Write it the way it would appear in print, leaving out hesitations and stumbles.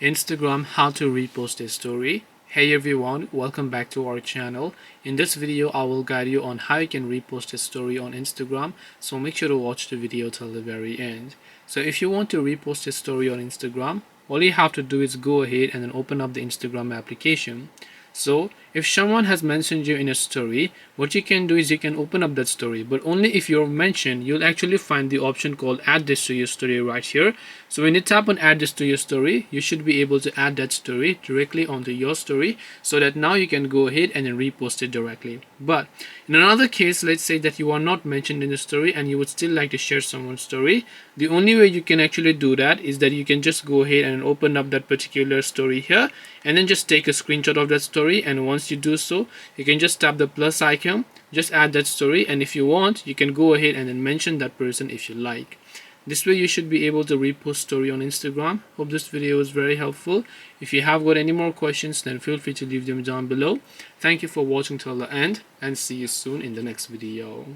Instagram, how to repost a story. Hey everyone, welcome back to our channel. In this video I will guide you on how you can repost a story on Instagram, so make sure to watch the video till the very end. So if you want to repost a story on Instagram, all you have to do is go ahead and then open up the Instagram application. So if someone has mentioned you in a story, what you can do is you can open up that story, but only if you're mentioned. You'll actually find the option called add this to your story right here. So when you tap on add this to your story, you should be able to add that story directly onto your story, so that now you can go ahead and then repost it directly. But in another case, let's say that you are not mentioned in the story and you would still like to share someone's story, the only way you can actually do that is that you can just go ahead and open up that particular story here and then just take a screenshot of that story. And once you do so, you can just tap the plus icon, just add that story, and if you want, you can go ahead and then mention that person if you like. This way you should be able to repost story on Instagram. Hope this video was very helpful. If you have got any more questions, then feel free to leave them down below. Thank you for watching till the end, and see you soon in the next video.